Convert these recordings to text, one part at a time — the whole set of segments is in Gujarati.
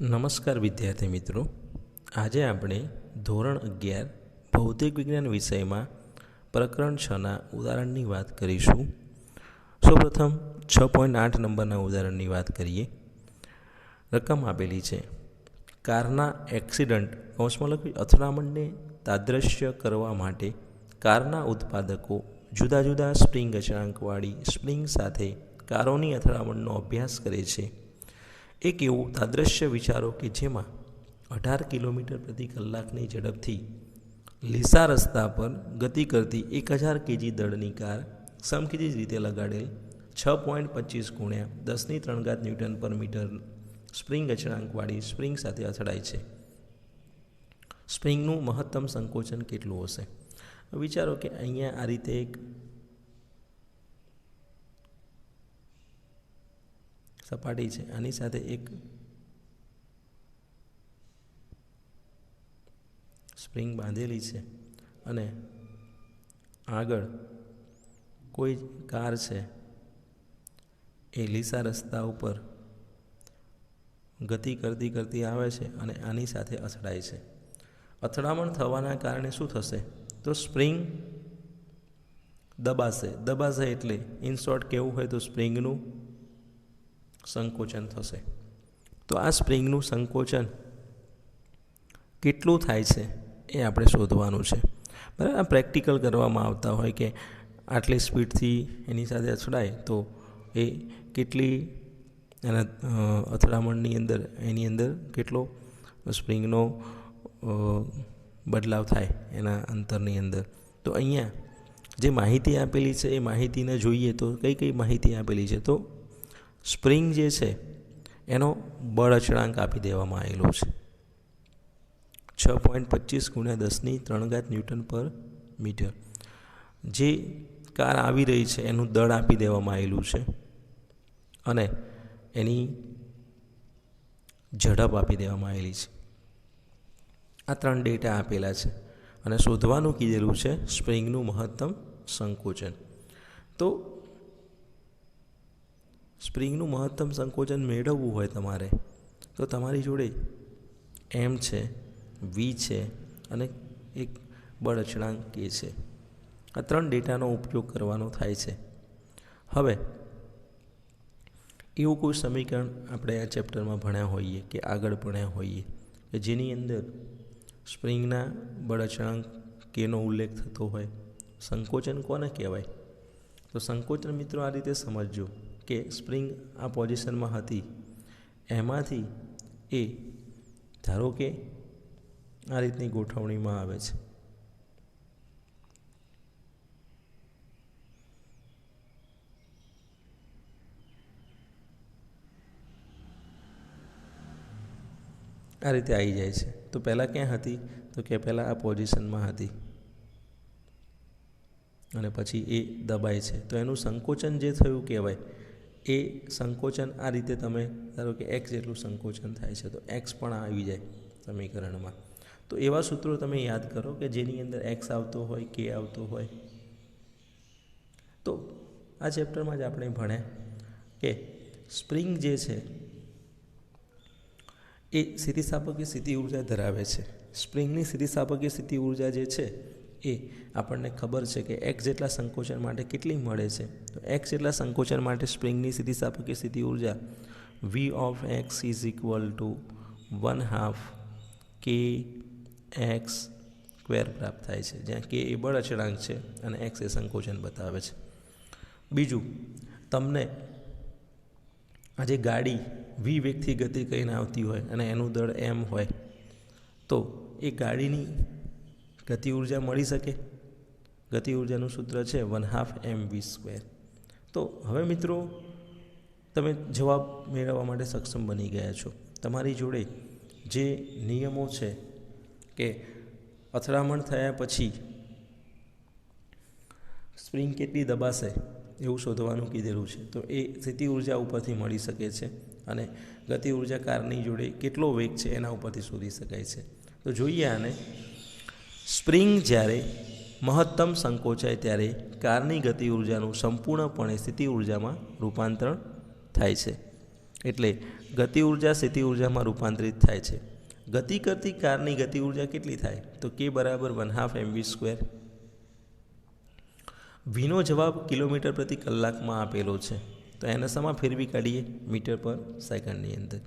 નમસ્કાર વિદ્યાર્થી મિત્રો, આજે આપણે ધોરણ 11 ભૌતિક વિજ્ઞાન વિષયમાં પ્રકરણ 6ના ઉદાહરણની વાત કરીશું. સૌપ્રથમ 6.8 નંબરના ઉદાહરણની વાત કરીએ. રકમ આપેલી છે. કારના એક્સિડન્ટ કૌંસમાં લખી અથડામણને તાદ્રશ્ય કરવા માટે કારના ઉત્પાદકો જુદા જુદા સ્પ્રિંગ અચળાંકવાળી સ્પ્રિંગ સાથે કારોની અથડામણનો અભ્યાસ કરે છે. એક એવું તાદ્રશ્ય વિચારો કે જેમાં 18 કિલોમીટર પ્રતિ કલાકની ઝડપથી લીસા રસ્તા પર ગતિ કરતી 1000 kg દળની કાર સમખીતી રીતે લગાડેલ 6.25 × 10³ ન્યૂટન પર મીટર સ્પ્રિંગ અચળાંકવાળી સ્પ્રિંગ સાથે અથડાય છે. સ્પ્રિંગનું મહત્તમ સંકોચન કેટલું હશે? વિચારો કે અહીંયા આ રીતે એક સપાટી છે, આની સાથે એક સ્પ્રિંગ બાંધેલી છે અને આગળ કોઈ કાર છે એ લીસા રસ્તા ઉપર ગતિ કરતી આવે છે અને આની સાથે અથડાય છે. અથડામણ થવાના કારણે શું થશે? તો સ્પ્રિંગ દબાશે એટલે ઇન શોર્ટ કહેવું હોય તો સ્પ્રિંગનું સંકોચન થશે. તો આ સ્પ્રિંગનું સંકોચન કેટલું થાય છે એ આપણે શોધવાનું છે. બરાબર, આ પ્રેક્ટિકલ કરવામાં આવતા હોય કે આટલી સ્પીડથી એની સાથે અથડાય તો એ કેટલી એના અથડામણની અંદર એની અંદર કેટલો સ્પ્રિંગનો બદલાવ થાય એના અંતરની અંદર. તો અહીંયા જે માહિતી આપેલી છે એ માહિતીને જોઈએ તો કઈ માહિતી આપેલી છે? તો સ્પ્રિંગ જે છે એનો બળ અચળાંક આપી દેવામાં આવેલો છે 6.25 × 10³ ન્યૂટન પર મીટર. જે કાર આવી રહી છે એનું દળ આપી દેવામાં આવેલું છે અને એની ઝડપ આપી દેવામાં આવેલી છે. આ 3 ડેટા આપેલા છે અને શોધવાનું કીધેલું છે સ્પ્રિંગનું મહત્તમ સંકોચન. તો સ્પ્રિંગનું મહત્તમ સંકોચન મેળવવું હોય તમારે તો તમારી જોડે એમ છે, વી છે અને એક બળ અચળાંક કે છે. આ 3 ડેટાનો ઉપયોગ કરવાનો થાય છે. હવે એવું કોઈ સમીકરણ આપણે આ ચેપ્ટરમાં ભણ્યા હોઈએ કે આગળ ભણ્યા હોઈએ કે જેની અંદર સ્પ્રિંગના બળ અચળાંક કેનો ઉલ્લેખ થતો હોય. સંકોચન કોને કહેવાય? તો સંકોચન મિત્રો આ રીતે સમજજો કે સ્પ્રિંગ આ પોઝિશનમાં હતી, એમાંથી એ ધારો કે આ રીતની ગોઠવણીમાં આવે છે. આ રીતે આવી જાય છે. તો પહેલાં ક્યાં હતી? તો કે પહેલાં આ પોઝિશનમાં હતી અને પછી એ દબાય છે. તો એનું સંકોચન જે થયું કહેવાય. એ સંકોચન આ રીતે તમે ધારો કે એક્સ જેટલું સંકોચન થાય છે તો એક્સ પણ આવી જાય સમીકરણમાં. તો એવા સૂત્રો તમે યાદ કરો કે જેની અંદર એક્સ આવતો હોય, કે આવતો હોય. તો આ ચેપ્ટરમાં જ આપણે ભણ્યા કે સ્પ્રિંગ જે છે એ સ્થિતિસ્થાપકીય સ્થિતિ ઊર્જા ધરાવે છે. સ્પ્રિંગની સ્થિતિસ્થાપકીય સ્થિતિ ઊર્જા જે છે એ આપણને ખબર છે કે એક્સ જેટલા સંકોચન માટે કેટલી મળે છે. તો એક્સ જેટલા સંકોચન માટે સ્પ્રિંગની સ્થિતિસ્થાપકીય સ્થિતિ ઊર્જા V(x) = 1/2 kx² પ્રાપ્ત થાય છે, જ્યાં કે એ બળ અચળાંક છે અને એક્સ એ સંકોચન બતાવે છે. બીજું, તમને આજે ગાડી વી વેગથી ગતિ કરીને આવતી હોય અને એનું દળ એમ હોય તો એ ગાડીની ગતિ ઊર્જા મળી શકે? ગતિ ઊર્જાનું સૂત્ર છે 1/2 mv². તો હવે મિત્રો તમે જવાબ મેળવવા માટે સક્ષમ બની ગયા છો. તમારી જોડે જે નિયમો છે કે અથડામણ થયા પછી સ્પ્રિંગ કેટલી દબાશે એવું શોધવાનું કીધેલું છે. તો એ સ્થિતિ ઊર્જા ઉપરથી મળી શકે છે અને ગતિ ઊર્જા કારની જોડે કેટલો વેગ છે એના ઉપરથી શોધી શકાય છે. તો જોઈએ આને. સ્પ્રિંગ જ્યારે મહત્તમ સંકોચાય ત્યારે કારની ગતિ ઊર્જાનું સંપૂર્ણપણે સ્થિતિ ઊર્જામાં રૂપાંતરણ થાય છે. એટલે ગતિ ઉર્જા સ્થિતિ ઉર્જામાં રૂપાંતરિત થાય છે. ગતિ કરતી કારની ગતિ ઉર્જા કેટલી થાય? તો કે બરાબર 1/2 mv². વીનો જવાબ કિલોમીટર પ્રતિ કલાકમાં આપેલો છે, તો એને શેમાં ફેરવી કાઢીએ? મીટર પર સેકન્ડની અંદર.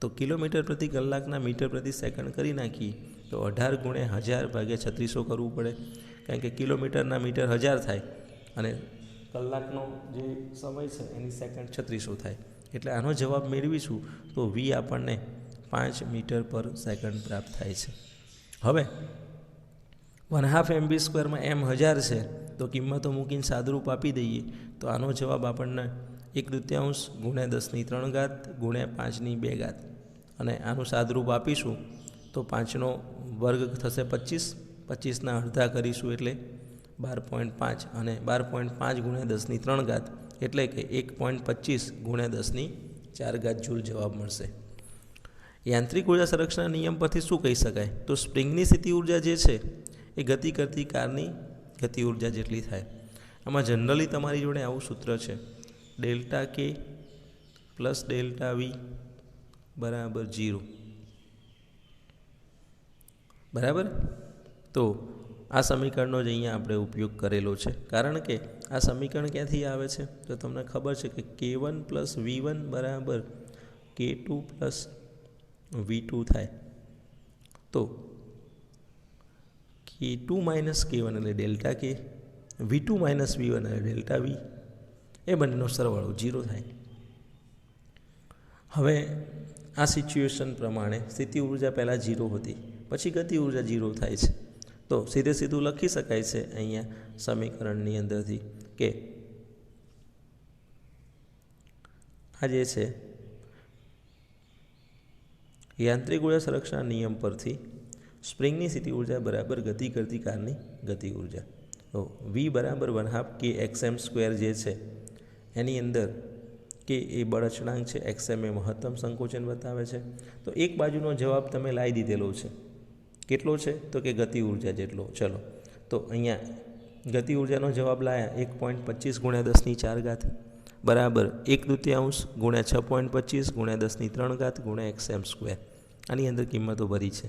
તો કિલોમીટર પ્રતિ કલાકના મીટર પ્રતિ સેકન્ડ કરી નાખીએ તો 18 × 1000 / 3600 કરવું પડે, કારણ કે કિલોમીટરના મીટર 1000 થાય અને કલાકનો જે સમય છે એની સેકન્ડ 3600 થાય. એટલે આનો જવાબ મેળવીશું તો વી આપણને 5 મીટર પર સેકન્ડ પ્રાપ્ત થાય છે. હવે 1/2 mv² માં m 1000 છે, તો કિંમતો મૂકીને સાદુરૂપ આપી દઈએ તો આનો જવાબ આપણને 1/2 × 10³ × 5/2, અને આનું સાદુરૂપ આપીશું તો 5નો વર્ગ થશે 25, 25ના અડધા કરીશું એટલે 12.5, અને 12.5 × 10³ એટલે કે 1.25 × 10⁴ જૂલ જવાબ મળશે. યાંત્રિક ઉર્જા સંરક્ષણના નિયમ પરથી શું કહી શકાય? તો સ્પ્રિંગની સ્થિતિ ઉર્જા જે છે એ ગતિ કરતી કારની ગતિ ઉર્જા જેટલી થાય. આમાં જનરલી તમારી જોડે આવું સૂત્ર છે, ΔK + ΔV = 0. બરાબર? તો આ સમીકરણનો જ અહીંયા આપણે ઉપયોગ કરેલો છે, કારણ કે આ સમીકરણ ક્યાંથી આવે છે? તો તમને ખબર છે કે K1 + V1 = K2 + V2 થાય. તો K2 - K1 એટલે ΔK, V2 - V1 એટલે ΔV, એ બંનેનો સરવાળો 0 થાય. હવે આ સિચ્યુએશન પ્રમાણે સ્થિતિ ઉર્જા પહેલાં 0 હતી, પછી ગતિ ઉર્જા 0 થાય છે. તો સીધે સીધું લખી શકાય છે અહીંયા સમીકરણની અંદરથી કે આ જે છે યાંત્રિક ઉર્જા સંરક્ષણના નિયમ પરથી સ્પ્રિંગની સ્થિતિ ઉર્જા બરાબર ગતિ કરતી કારની ગતિ ઉર્જા. તો V બરાબર 1/2 kxm² જે છે એની અંદર કે એ બળ અચળાંક છે, xm એ મહત્તમ સંકોચન બતાવે છે. તો એક બાજુનો જવાબ તમે લાવી દીધેલો છે, કેટલો છે? તો કે ગતિ ઉર્જા જેટલો. ચલો, તો અહીંયા ગતિ ઉર્જાનો જવાબ લાયા 1.25 × 10⁴ બરાબર 1/2 × 6.25 × 10⁻³ × xm². આની અંદર કિંમતો ભરી છે.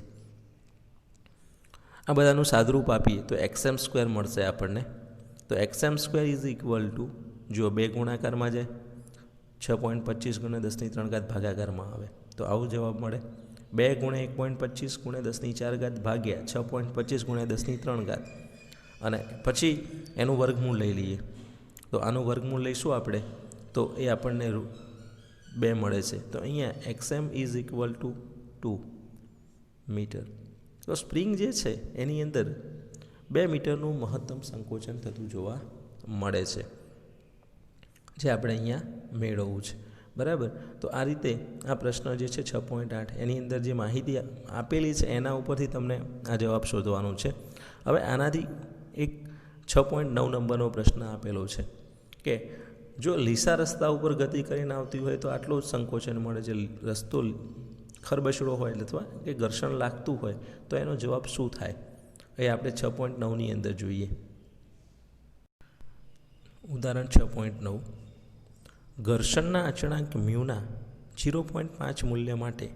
આ બધાનું સાદુરૂપ આપીએ તો xm² મળશે આપણને. તો xm² = જો 2 ગુણાકારમાં જાય, 6.25 × 10⁻³ ભાગાકારમાં આવે તો આવો જવાબ મળે. 2 × 1.25 × 10⁴ ભાગ્યા 6.25 × 10⁻³ અને પછી એનું વર્ગમૂળ લઈ લઈએ. તો આનું વર્ગમૂળ લઈશું આપણે તો એ આપણને 2 મળે છે. તો અહીંયા xm = 2 મીટર. તો સ્પ્રિંગ જે છે એની અંદર 2 મીટરનું મહત્તમ સંકોચન થતું જોવા મળે છે, જે આપણે અહીંયા મેળવવું છે. બરાબર? તો આ રીતે આ પ્રશ્ન જે છે 6.8 એની અંદર જે માહિતી આપેલી છે એના ઉપરથી તમને આ જવાબ શોધવાનો છે. હવે આનાથી એક 6.9 નંબરનો પ્રશ્ન આપેલો છે કે જો લીસા રસ્તા ઉપર ગતિ કરીને આવતી હોય તો આટલું જ સંકોચન મળે છે, રસ્તો ખરબચડો હોય અથવા કે ઘર્ષણ લાગતું હોય તો એનો જવાબ શું થાય? એ આપણે 6.9ની અંદર જોઈએ. ઉદાહરણ 6.9, ઘર્ષણના અચળાંક મ્યુના 0.5 મૂલ્ય માટે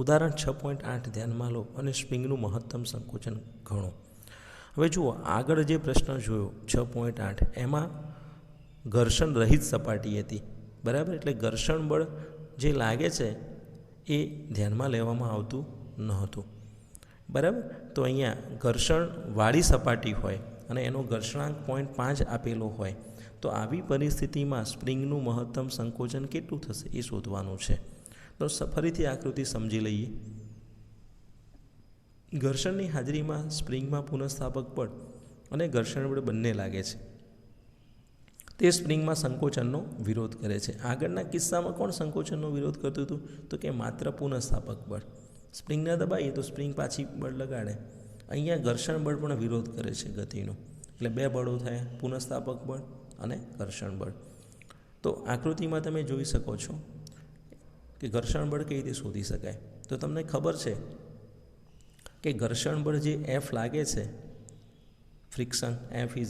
ઉદાહરણ 6.8 ધ્યાનમાં લો અને સ્પ્રિંગનું મહત્તમ સંકોચન ગણો. હવે જુઓ, આગળ જે પ્રશ્ન જોયો 6.8 એમાં ઘર્ષણ રહિત સપાટી હતી. બરાબર? એટલે ઘર્ષણ બળ જે લાગે છે એ ધ્યાનમાં લેવામાં આવતું ન હતું. બરાબર? તો અહીંયા ઘર્ષણવાળી સપાટી હોય અને એનો ઘર્ષણાંક 0.5 આપેલો હોય તો આવી પરિસ્થિતિમાં સ્પ્રિંગનું મહત્તમ સંકોચન કેટલું થશે એ શોધવાનું છે. તો ફરીથી આકૃતિ સમજી લઈએ. ઘર્ષણની હાજરીમાં સ્પ્રિંગમાં પુનઃસ્થાપક બળ અને ઘર્ષણ બળ બંને લાગે છે. તે સ્પ્રિંગમાં સંકોચનનો વિરોધ કરે છે. આગળના કિસ્સામાં કોણ સંકોચનનો વિરોધ કરતું હતું? તો કે માત્ર પુનઃસ્થાપક બળ. સ્પ્રિંગને દબાઈએ તો સ્પ્રિંગ પાછી બળ લગાડે. અહીંયા ઘર્ષણ બળ પણ વિરોધ કરે છે ગતિનો. એટલે 2 બળો થયા, પુનઃસ્થાપક બળ અને ઘર્ષણ બળ. તો આકૃતિમાં તમે જોઈ શકો છો કે ઘર્ષણ બળ કઈ રીતે શોધી શકાય. તો તમને ખબર છે કે ઘર્ષણ બળ જે F લાગે છે, ફ્રિક્શન, F =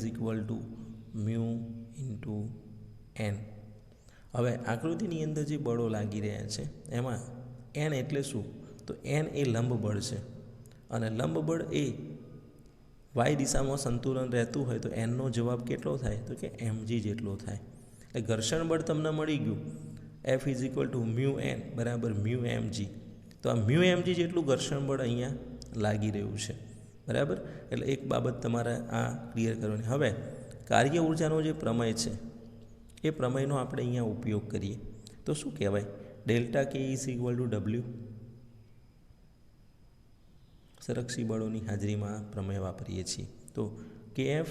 μ × n. હવે આકૃતિની અંદર જે બળો લાગી રહ્યા છે એમાં એન એટલે શું? તો એન એ લંબ બળ છે અને લંબ બળ એ વાય દિશામાં સંતુલન રહેતું હોય તો એનનો જવાબ કેટલો થાય? તો કે mg જેટલો થાય. એટલે ઘર્ષણ બળ તમને મળી ગયું F = મ્યુ એન બરાબર મ્યુ mg. તો આ મ્યુ mg જેટલું ઘર્ષણ બળ અહીંયા લાગી રહ્યું છે, બરાબર. એટલે એક બાબત તમારે આ ક્લિયર કરવાની. હવે કાર્ય ઉર્જાનો જે પ્રમેય છે એ પ્રમેયનો આપણે અહીંયા ઉપયોગ કરીએ તો શું કહેવાય? ડેલ્ટા કે = W. સંરક્ષી બળોની હાજરીમાં પ્રમેય વાપરીએ છીએ તો KF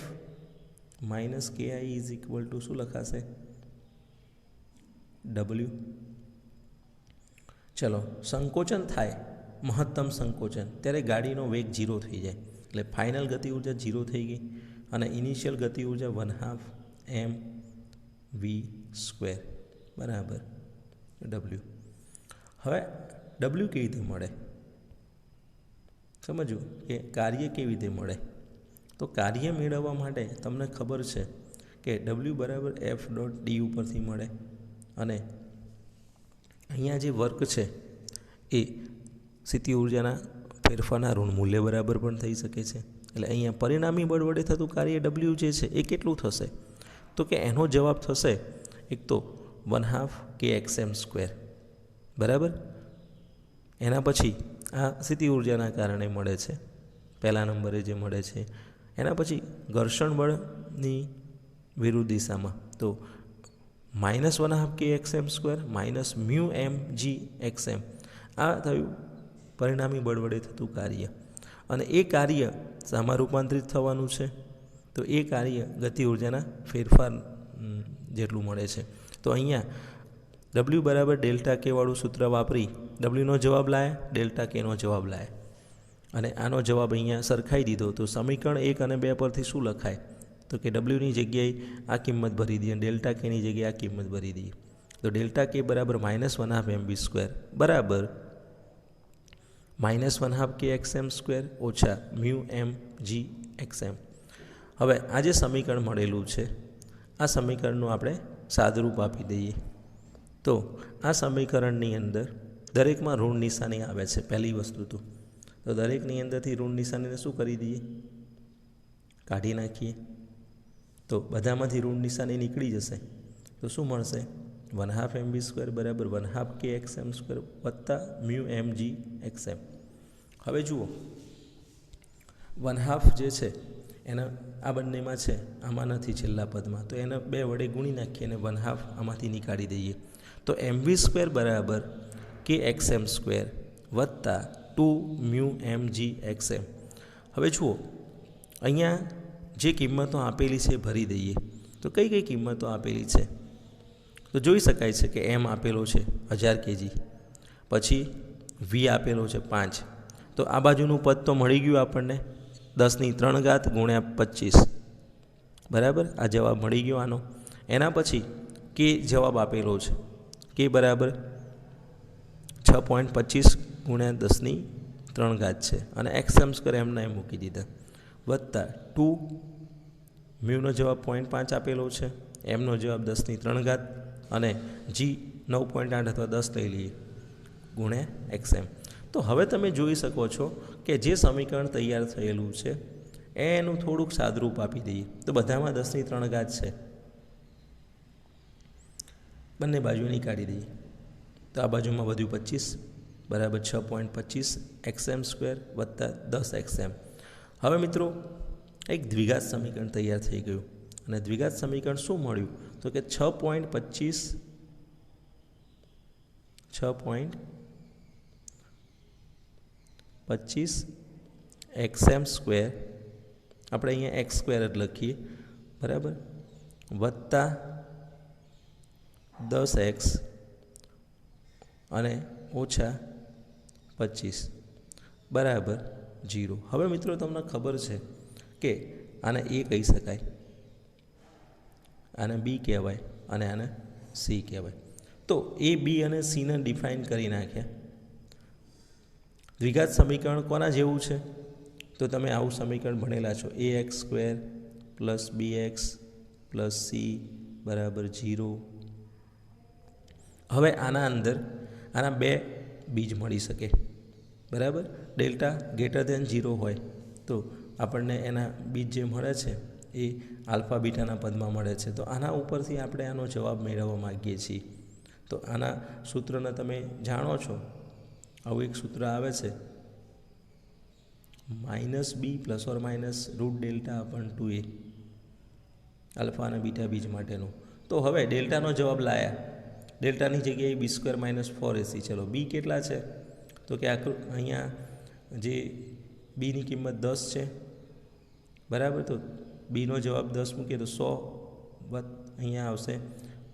- KI = શું લખાશે? W. ચલો, સંકોચન થાય, મહત્તમ સંકોચન, ત્યારે ગાડીનો વેગ 0 થઈ જાય. એટલે ફાઇનલ ગતિ ઉર્જા 0 થઈ ગઈ અને ઇનિશિયલ ગતિ ઉર્જા 1/2 mv² બરાબર W. હવે W કેવી રીતે મળે? સમજવું કે કાર્ય કેવી રીતે મળે. તો કાર્ય મેળવવા માટે તમને ખબર છે કે W = F.D ઉપરથી મળે અને અહીંયા જે વર્ક છે એ સ્થિતિ ઉર્જાના ફેરફારના ઋણ મૂલ્ય બરાબર પણ થઈ શકે છે. એટલે અહીંયા પરિણામી બળ વડે થતું કાર્ય W જે છે એ કેટલું થશે? તો કે એનો જવાબ થશે એક તો 1/2 kxm², બરાબર. એના પછી આ સ્થિતિ ઉર્જાના કારણે મળે છે, પહેલા નંબરે જે મળે છે. એના પછી ઘર્ષણ બળની વિરુદ્ધ દિશામાં તો -1/2 kxm² - મ્યુ mgxm. આ થયું પરિણામી બળ વડે થતું કાર્ય અને એ કાર્ય શામાં રૂપાંતરિત થવાનું છે? તો એ કાર્ય ગતિ ઉર્જાના ફેરફાર જેટલું મળે છે. તો અહીંયા W = ડેલ્ટા કે વાળું સૂત્ર વાપરી Wનો જવાબ લાયા, ડેલ્ટા કેનો જવાબ લાયા અને આનો જવાબ અહીંયા સરખાઈ દીધો. તો સમીકરણ 1 અને 2 પરથી શું લખાય? તો કે Wની જગ્યાએ આ કિંમત ભરી દઈએ, ડેલ્ટા કેની જગ્યાએ આ કિંમત ભરી દઈએ. તો ડેલ્ટા કે બરાબર -1/2 mv² બરાબર -1/2 kxm² ઓછા મ્યુ mgxm. હવે આ જે સમીકરણ મળેલું છે આ સમીકરણનું આપણે સાદરૂપ આપી દઈએ. તો આ સમીકરણની અંદર દરેકમાં ઋણ નિશાની આવે છે. પહેલી વસ્તુ તો દરેકની અંદરથી ઋણ નિશાનીને શું કરી દઈએ? કાઢી નાખીએ. તો બધામાંથી ઋણ નિશાની નીકળી જશે તો શું મળશે? 1/2 mv² બરાબર 1/2 kxm² વત્તા મ્યુ mgxm. હવે જુઓ 1/2 જે છે એના આ બંનેમાં છે, આમાં નથી છેલ્લા પદમાં, તો એને 2 વડે ગુણી નાખીએ અને 1/2 આમાંથી નીકાળી દઈએ. તો mv² બરાબર kxm² વત્તા 2 મ્યુ mgxm. હવે જુઓ અહીંયા જે કિંમતો આપેલી છે ભરી દઈએ. તો કઈ કઈ કિંમતો આપેલી છે? તો જોઈ શકાય છે કે m આપેલો છે 1000 kg, પછી v આપેલો છે 5. તો આ બાજુનું પદ તો મળી ગયું આપણને 10³ ગુણ્યા 25, બરાબર. આ જવાબ મળી ગયો આનો. એના પછી k જવાબ આપેલો છે, k બરાબર 6.25 ગુણ્યા 10³ છે અને xm² એમના એમ મૂકી દીધા વત્તા 2 મ્યુનો જવાબ 0.5 આપેલો છે, એમનો જવાબ 10³ અને g 9.8 અથવા 10 લઈ લઈએ ગુણ્યા xm. તો હવે તમે જોઈ શકો છો કે જે સમીકરણ તૈયાર થયેલું છે એનું થોડુંક સાદરૂપ આપી દઈએ. તો બધામાં 10³ છે, બંને બાજુ કાઢી દઈએ. તો આ બાજુમાં વધ્યું 25 બરાબર 6.25 xm² વત્તા 10 xm. હવે મિત્રો એક દ્વિઘાત સમીકરણ તૈયાર થઈ ગયું અને દ્વિઘાત સમીકરણ શું મળ્યું? તો કે 6.25 xm², આપણે અહીંયા x² જ લખીએ, બરાબર, વત્તા 10x અને ઓછા 25 બરાબર 0. હવે મિત્રો તમને ખબર છે કે આને a કહી શકાય, આને b કહેવાય અને આને c કહેવાય. તો a, b અને c ને ડિફાઇન કરી નાખ્યા. દ્વિઘાત સમીકરણ કોના જેવું છે? તો તમે આવું સમીકરણ ભણેલા છો, ax² + bx + c બરાબર 0 હવે આના બે બીજ મળી શકે, બરાબર. ડેલ્ટા ગ્રેટર દેન 0 હોય તો આપણને એના બીજ જે મળે છે એ આલ્ફા બીટાના પદમાં મળે છે. તો આના ઉપરથી આપણે આનો જવાબ મેળવવા માગીએ છીએ. તો આના સૂત્રને તમે જાણો છો. આવું એક સૂત્ર આવે છે, -b ± √delta/2a આલ્ફા અને બીટા બીજ માટેનું. તો હવે ડેલ્ટાનો જવાબ લાયા, ડેલ્ટાની જગ્યાએ b² - 4ac. ચલો બી કેટલા છે? તો કે અહીંયા જે બીની કિંમત 10 છે, બરાબર. તો બીનો જવાબ 10 મૂકીએ તો 100 અહીંયા આવશે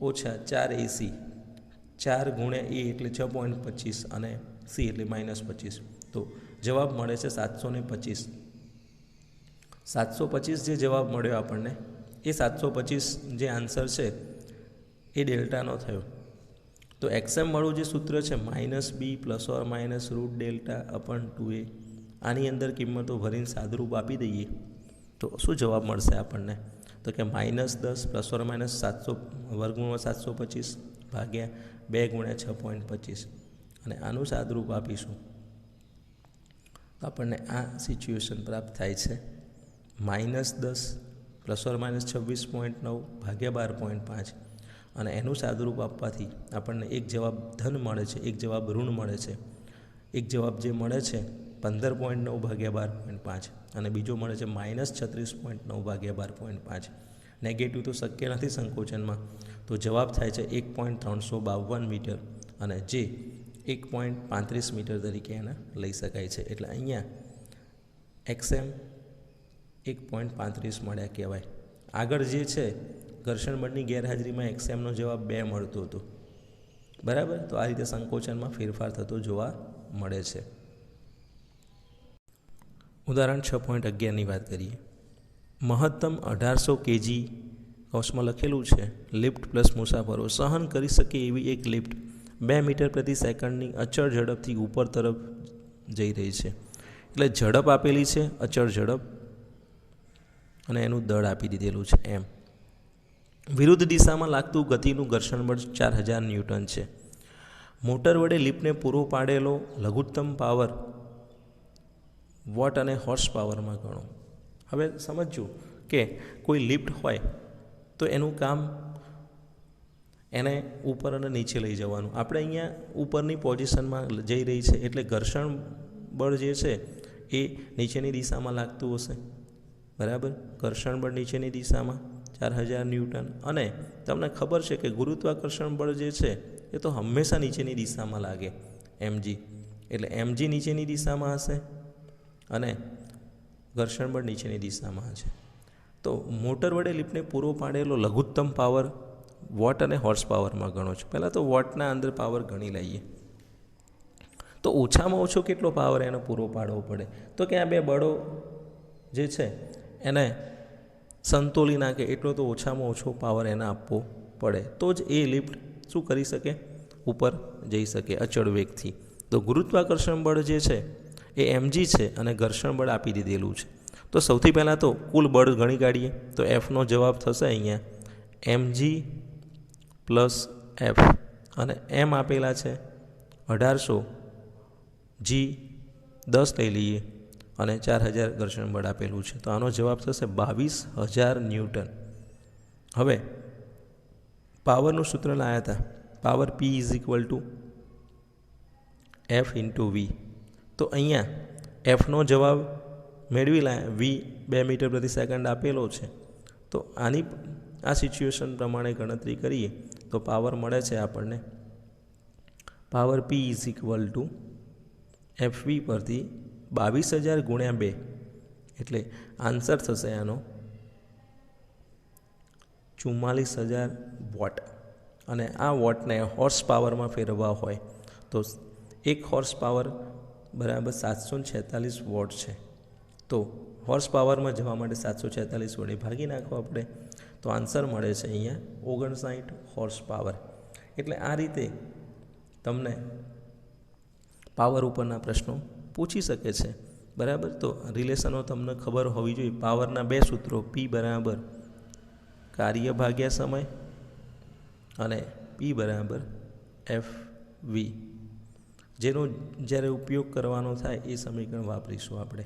-4ac. 4 × a એટલે 6.25 અને c એટલે -25. તો જવાબ મળે છે 725. 725 જે જવાબ મળ્યો આપણને, એ 725 જે આન્સર છે એ ડેલ્ટાનો થયો. તો XM વાળું જે સૂત્ર છે -b ± √delta/2a, આની અંદર કિંમતો ભરીને સાદુરૂપ આપી દઈએ તો શું જવાબ મળશે આપણને? તો કે -10 ± 725 ભાગ્યા 2 × 6.25, અને આનું સાદુરૂપ આપીશું તો આપણને આ સિચ્યુએશન પ્રાપ્ત થાય છે. -10 ± 26.9 ભાગ્યા 12.5, અને એનું સાદુરૂપ આપવાથી આપણને એક જવાબ ધન મળે છે, એક જવાબ ઋણ મળે છે. એક જવાબ જે મળે છે 15.9 ભાગ્યા 12.5, અને બીજો મળે છે -36.9 ભાગ્યા 12.5. નેગેટિવ તો શક્ય નથી સંકોચનમાં, તો જવાબ થાય છે 1.352 મીટર, અને જે 1.35 મીટર તરીકે એને લઈ શકાય છે. એટલે અહીંયા XM 1.35 મળ્યા કહેવાય. આગળ જે છે ઘર્ષણ બળની ગેરહાજરીમાં XMનો જવાબ 2 મળતો હતો, બરાબર. તો આ રીતે સંકોચનમાં ફેરફાર થતો જોવા મળે છે. ઉદાહરણ 6.11ની વાત કરીએ. મહત્તમ 1800 kg કૌંસમાં લખેલું છે લિફ્ટ પ્લસ મુસાફરો સહન કરી શકે એવી એક લિફ્ટ 2 મીટર પ્રતિ સેકન્ડની અચળ ઝડપથી ઉપર તરફ જઈ રહી છે. એટલે ઝડપ આપેલી છે, અચળ ઝડપ, અને એનું દળ આપી દીધેલું છે એમ. વિરુદ્ધ દિશામાં લાગતું ગતિનું ઘર્ષણ બળ 4000 ન્યૂટન છે. મોટર વડે લિફ્ટને પૂરો પાડેલો લઘુત્તમ પાવર વોટ અને હોર્સ પાવરમાં ગણો. હવે સમજજો કે કોઈ લિફ્ટ હોય તો એનું કામ એને ઉપર અને નીચે લઈ જવાનું. આપણે અહીંયા ઉપરની પોઝિશનમાં જઈ રહી છે એટલે ઘર્ષણ બળ જે છે એ નીચેની દિશામાં લાગતું હશે, બરાબર. ઘર્ષણ બળ નીચેની દિશામાં 4000 ન્યૂટન, અને તમને ખબર છે કે ગુરુત્વાકર્ષણ બળ જે છે એ તો હંમેશા નીચેની દિશામાં લાગે, mg. એટલે mg નીચેની દિશામાં હશે અને ઘર્ષણ બળ નીચેની દિશામાં છે. તો મોટર વડે લિફ્ટને પૂરો પાડેલો લઘુત્તમ પાવર વોટ અને હોર્સ પાવરમાં ગણો છો. પહેલાં તો વોટના અંદર પાવર ગણી લઈએ. તો ઓછામાં ઓછો કેટલો પાવર એને પૂરો પાડવો પડે? તો કે આ બે બળો જે છે એને સંતોલી નાખે એટલો તો ઓછામાં ઓછો પાવર એને આપવો પડે, તો જ એ લિફ્ટ શું કરી શકે? ઉપર જઈ શકે અચળ વેગથી. તો ગુરુત્વાકર્ષણ બળ જે છે એ mg છે અને ઘર્ષણ બળ આપી દીધેલું છે. તો સૌથી પહેલાં તો કુલ બળ ગણી કાઢીએ. તો Fનો જવાબ થશે અહીંયા mg પ્લસ F, અને M આપેલા છે 1800, g 10 લઈ લઈએ, અને 4000 ઘર્ષણ બળ આપેલું છે. તો આનો જવાબ થશે 22000 ન્યૂટન. હવે પાવરનું સૂત્ર લાવ્યા હતા, પાવર P = F × V. તો અહીંયા Fનો જવાબ મેળવી લાયા, V 2 મીટર પ્રતિ સેકન્ડ આપેલો છે. તો આની આ સિચ્યુએશન પ્રમાણે ગણતરી કરીએ તો પાવર મળે છે આપણને, પાવર P = FV પરથી 22000 × 2, એટલે આન્સર થશે આનો 44000 વોટ. અને આ વોટને હોર્સ પાવરમાં ફેરવવા હોય તો 1 હોર્સ પાવર બરાબર 746 વોટ છે. તો હોર્સ પાવરમાં જવા માટે 746 વડે ભાગી નાખો આપણે, તો આન્સર મળે છે અહીંયા 59 હોર્સ પાવર. એટલે આ રીતે તમને પાવર ઉપરના પ્રશ્નો પૂછી શકે છે, બરાબર. તો રિલેશનો તમને ખબર હોવી જોઈએ. પાવરના 2 સૂત્રો, P = કાર્ય ભાગ્યા સમય અને P = એફ વી, જેનો જ્યારે ઉપયોગ કરવાનો થાય એ સમીકરણ વાપરીશું આપણે.